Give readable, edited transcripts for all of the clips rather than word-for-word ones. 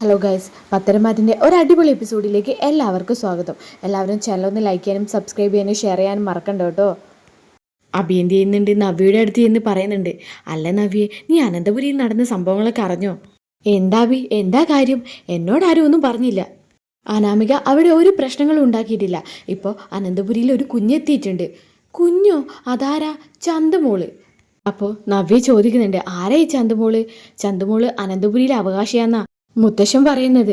Hello guys, പത്തരമാറ്റിൻ്റെ ഒരു അടിപൊളി എപ്പിസോഡിലേക്ക് എല്ലാവർക്കും സ്വാഗതം. എല്ലാവരും ചാനൽ ഒന്ന് ലൈക്ക് ചെയ്യാനും സബ്സ്ക്രൈബ് ചെയ്യാനും ഷെയർ ചെയ്യാനും മറക്കണ്ട കേട്ടോ. അഭി എന്ത് ചെയ്യുന്നുണ്ട്? നവ്യയുടെ അടുത്ത് എന്ന് പറയുന്നുണ്ട്. അല്ല നവ്യെ, നീ അനന്തപുരിയിൽ നടന്ന സംഭവങ്ങളൊക്കെ അറിഞ്ഞോ? എന്താ അഭി, എന്താ കാര്യം? എന്നോടാരും ഒന്നും പറഞ്ഞില്ല. അനാമിക അവിടെ ഒരു പ്രശ്നങ്ങളും ഉണ്ടാക്കിയിട്ടില്ല. ഇപ്പോൾ അനന്തപുരിയിൽ ഒരു കുഞ്ഞെത്തിയിട്ടുണ്ട്. കുഞ്ഞോ? അതാരാ? ചന്തുമോള്. അപ്പോൾ നവ്യ ചോദിക്കുന്നുണ്ട്, ആരാ ഈ ചന്തുമോള്? ചന്തുമോള് അനന്തപുരിയിലെ അവകാശിയാന്നാ മുത്തശ്ശൻ പറയുന്നത്.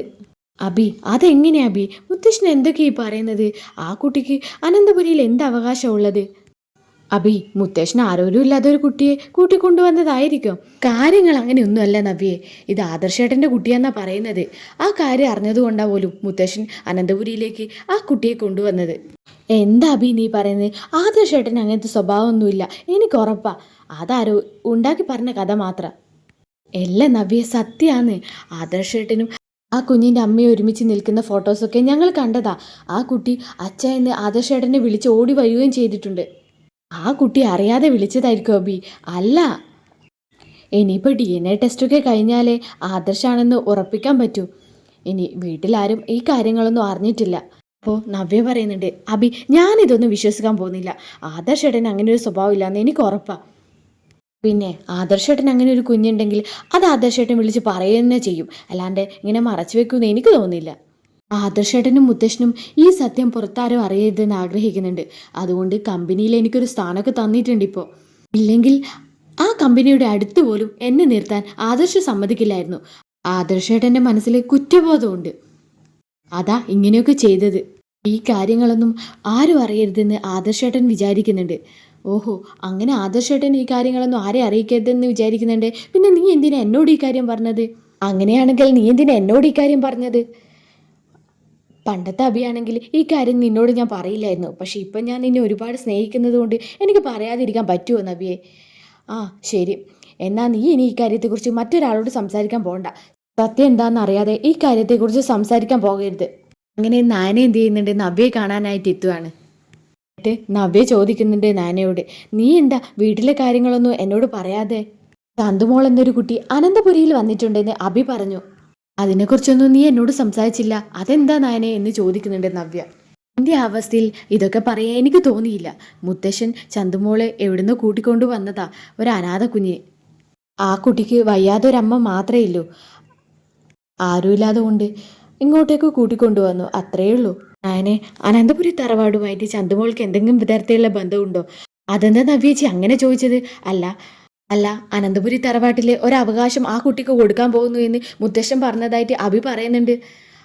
അബി, അതെങ്ങനെയാ അബി? മുത്തശ്ശൻ എന്തൊക്കെയാ ഈ പറയുന്നത്? ആ കുട്ടിക്ക് അനന്തപുരിയിൽ എന്ത് അവകാശമുള്ളത്? അബി, മുത്തശ്ശൻ ആരോരും ഇല്ലാത്ത ഒരു കുട്ടിയെ കൂട്ടിക്കൊണ്ടുവന്നതായിരിക്കും. കാര്യങ്ങൾ അങ്ങനെയൊന്നുമല്ല നവ്യെ. ഇത് ആദർശേട്ടൻ്റെ കുട്ടിയാന്നാ പറയുന്നത്. ആ കാര്യം അറിഞ്ഞതുകൊണ്ടാ പോലും മുത്തശ്ശൻ അനന്തപുരിയിലേക്ക് ആ കുട്ടിയെ കൊണ്ടുവന്നത്. എന്താ അബി നീ പറയുന്നത്? ആദർശേട്ടൻ അങ്ങനത്തെ സ്വഭാവമൊന്നുമില്ല, എനിക്ക് ഉറപ്പാ. അതാരോ ഉണ്ടാക്കി പറഞ്ഞ കഥ മാത്രം. എല്ലാം നവ്യ സത്യാന്ന്. ആദർശേട്ടനും ആ കുഞ്ഞിൻ്റെ അമ്മയും ഒരുമിച്ച് നിൽക്കുന്ന ഫോട്ടോസൊക്കെ ഞങ്ങൾ കണ്ടതാ. ആ കുട്ടി അച്ഛ എന്ന് ആദർശേട്ടനെ വിളിച്ച് ഓടി വരികയും ചെയ്തിട്ടുണ്ട്. ആ കുട്ടി അറിയാതെ വിളിച്ചതായിരിക്കും അബി. അല്ല, ഇനിയിപ്പോൾ DNA ടെസ്റ്റൊക്കെ കഴിഞ്ഞാലേ ആദർശാണെന്ന് ഉറപ്പിക്കാൻ പറ്റൂ. ഇനി വീട്ടിലാരും ഈ കാര്യങ്ങളൊന്നും അറിഞ്ഞിട്ടില്ല. അപ്പോൾ നവ്യ പറയുന്നുണ്ട്, അബി ഞാനിതൊന്നും വിശ്വസിക്കാൻ പോകുന്നില്ല. ആദർശേട്ടന് അങ്ങനെ ഒരു സ്വഭാവം ഇല്ലാന്ന് എനിക്ക് ഉറപ്പാണ്. പിന്നെ ആദർശേട്ടൻ അങ്ങനെ ഒരു കുഞ്ഞുണ്ടെങ്കിൽ അത് ആദർശേട്ടൻ വിളിച്ച് പറയുക ചെയ്യും, അല്ലാണ്ട് ഇങ്ങനെ മറച്ചു വെക്കുമെന്ന് എനിക്ക് തോന്നുന്നില്ല. ആദർശേട്ടനും മുത്തശ്ശനും ഈ സത്യം പുറത്താരോ അറിയരുതെന്ന് ആഗ്രഹിക്കുന്നുണ്ട്. അതുകൊണ്ട് കമ്പനിയിൽ എനിക്കൊരു സ്ഥാനമൊക്കെ തന്നിട്ടുണ്ട് ഇപ്പോൾ. ഇല്ലെങ്കിൽ ആ കമ്പനിയുടെ അടുത്ത് പോലും എന്നെ നിർത്താൻ ആദർശ് സമ്മതിക്കില്ലായിരുന്നു. ആദർശേട്ടൻ്റെ മനസ്സിൽ കുറ്റബോധമുണ്ട്. അതാ ഇങ്ങനെയൊക്കെ ചെയ്തത്. ഈ കാര്യങ്ങളൊന്നും ആരും അറിയരുതെന്ന് ആദർശേട്ടൻ വിചാരിക്കുന്നുണ്ട്. ഓഹോ, അങ്ങനെ ആദർശേട്ടൻ ഈ കാര്യങ്ങളൊന്നും ആരെ അറിയിക്കരുതെന്ന് വിചാരിക്കുന്നുണ്ട്. പിന്നെ നീ എന്തിനാ എന്നോട് ഈ കാര്യം പറഞ്ഞത്? അങ്ങനെയാണെങ്കിൽ നീ എന്തിനാ എന്നോട് ഈ കാര്യം പറഞ്ഞത്? പണ്ടത്തെ അഭിയാണെങ്കിൽ ഈ കാര്യം നിന്നോട് ഞാൻ പറയില്ലായിരുന്നു. പക്ഷെ ഇപ്പം ഞാൻ നിന്നെ ഒരുപാട് സ്നേഹിക്കുന്നത് കൊണ്ട് എനിക്ക് പറയാതിരിക്കാൻ പറ്റുമോ നബിയെ? ആ ശരി, എന്നാൽ നീ ഇനി ഈ കാര്യത്തെക്കുറിച്ച് മറ്റൊരാളോട് സംസാരിക്കാൻ പോകണ്ട. സത്യം എന്താണെന്ന് അറിയാതെ ഈ കാര്യത്തെക്കുറിച്ച് സംസാരിക്കാൻ പോകരുത്. അങ്ങനെ നാനെ എന്ത് ചെയ്യുന്നുണ്ട്? നവ്യയെ കാണാനായിട്ട് എത്തുവാണ്. എന്നിട്ട് നവ്യ ചോദിക്കുന്നുണ്ട് നാനയോട്, നീ എന്താ വീട്ടിലെ കാര്യങ്ങളൊന്നും എന്നോട് പറയാതെ? ചന്തുമോൾ എന്നൊരു കുട്ടി അനന്തപുരിയിൽ വന്നിട്ടുണ്ടെന്ന് അഭി പറഞ്ഞു. അതിനെക്കുറിച്ചൊന്നും നീ എന്നോട് സംസാരിച്ചില്ല, അതെന്താ നായനെ എന്ന് ചോദിക്കുന്നുണ്ട് നവ്യ. എൻ്റെ അവസ്ഥയിൽ ഇതൊക്കെ പറയാൻ എനിക്ക് തോന്നിയില്ല. മുത്തശ്ശൻ ചന്തുമോളെ എവിടുന്ന് കൂട്ടിക്കൊണ്ടു വന്നതാ, ഒരു അനാഥ കുഞ്ഞ്. ആ കുട്ടിക്ക് വയ്യാതൊരമ്മ മാത്രമേ ഉള്ളൂ. ആരുമില്ലാതെ കൊണ്ട് ഇങ്ങോട്ടേക്ക് കൂട്ടിക്കൊണ്ടുവന്നു, അത്രയേ ഉള്ളൂ. നായനെ, അനന്തപുരി തറവാടുമായിട്ട് ചന്തുമോൾക്ക് എന്തെങ്കിലും തരത്തിലുള്ള ബന്ധമുണ്ടോ? അതെന്താ നവ്യേച്ചി അങ്ങനെ ചോദിച്ചത്? അല്ല അല്ല അനന്തപുരി തറവാട്ടിലെ ഒരവകാശം ആ കുട്ടിക്ക് കൊടുക്കാൻ പോകുന്നു എന്ന് മുത്തശ്ശൻ പറഞ്ഞതായിട്ട് അഭി പറയുന്നുണ്ട്.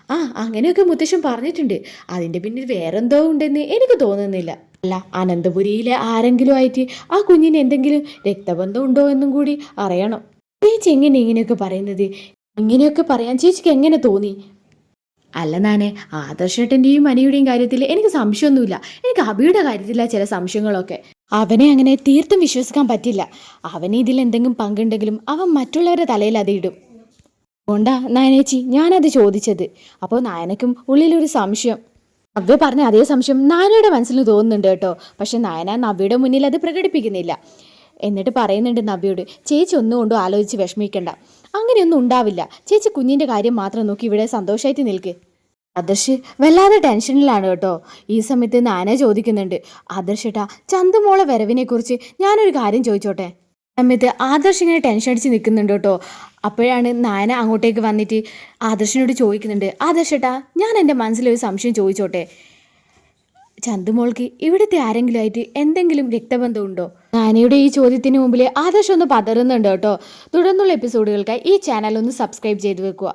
ആ, അങ്ങനെയൊക്കെ മുത്തശ്ശൻ പറഞ്ഞിട്ടുണ്ട്. അതിൻ്റെ പിന്നിൽ വേറെന്തോ ഉണ്ടെന്ന് എനിക്ക് തോന്നുന്നില്ല. അല്ല, അനന്തപുരിയിലെ ആരെങ്കിലും ആയിട്ട് ആ കുഞ്ഞിന് എന്തെങ്കിലും രക്തബന്ധം ഉണ്ടോ എന്നും കൂടി അറിയണം. ചേച്ചി എങ്ങനെ ഇങ്ങനെയൊക്കെ പറയുന്നത്? ഇങ്ങനെയൊക്കെ പറയാൻ ചേച്ചിക്ക് എങ്ങനെ തോന്നി? അല്ല നാനെ, ആദർശേട്ടൻ്റെയും മനയുടെയും കാര്യത്തിൽ എനിക്ക് സംശയമൊന്നുമില്ല. എനിക്ക് അഭിയുടെ കാര്യത്തിലാണ് ചില സംശയങ്ങളൊക്കെ. അവനെ അങ്ങനെ തീർത്തും വിശ്വസിക്കാൻ പറ്റില്ല. അവന് ഇതിൽ എന്തെങ്കിലും പങ്കുണ്ടെങ്കിലും അവൻ മറ്റുള്ളവരുടെ തലയിൽ അത് ഇടും. അതുകൊണ്ടാ നാനേച്ചി ഞാനത് ചോദിച്ചത്. അപ്പോൾ നായനക്കും ഉള്ളിലൊരു സംശയം. നവ്യ പറഞ്ഞ അതേ സംശയം നാനയുടെ മനസ്സിൽ തോന്നുന്നുണ്ട് കേട്ടോ. പക്ഷെ നായന നവ്യയുടെ മുന്നിൽ അത് പ്രകടിപ്പിക്കുന്നില്ല. എന്നിട്ട് പറയുന്നുണ്ട് നവ്യയോട്, ചേച്ചി ഒന്നും കൊണ്ടും ആലോചിച്ച് വിഷമിക്കണ്ട, അങ്ങനെയൊന്നും ഉണ്ടാവില്ല. ചേച്ചി കുഞ്ഞിൻ്റെ കാര്യം മാത്രം നോക്കി ഇവിടെ സന്തോഷമായിട്ട് നിൽക്ക്. ആദർശ് വല്ലാതെ ടെൻഷനിലാണ് കേട്ടോ. ഈ സമയത്ത് നാന ചോദിക്കുന്നുണ്ട്, ആദർശേട്ടാ, ചന്തുമോളെ വരവിനെ കുറിച്ച് ഞാനൊരു കാര്യം ചോദിച്ചോട്ടെ? സമയത്ത് ആദർശ് ഇങ്ങനെ ടെൻഷൻ അടിച്ച് നിൽക്കുന്നുണ്ട് കേട്ടോ. അപ്പോഴാണ് നായന അങ്ങോട്ടേക്ക് വന്നിട്ട് ആദർശിനോട് ചോദിക്കുന്നുണ്ട്, ആദർശേട്ടാ, ഞാൻ എൻ്റെ മനസ്സിലൊരു സംശയം ചോദിച്ചോട്ടെ? ചന്തുമോൾക്ക് ഇവിടുത്തെ ആരെങ്കിലും ആയിട്ട് എന്തെങ്കിലും രക്തബന്ധം ഉണ്ടോ? നാനയുടെ ഈ ചോദ്യത്തിന് മുമ്പിൽ ആദർശ് ഒന്ന് പതറുന്നുണ്ട് കേട്ടോ. തുടർന്നുള്ള എപ്പിസോഡുകൾക്കായി ഈ ചാനൽ ഒന്ന് സബ്സ്ക്രൈബ് ചെയ്ത് വെക്കുക.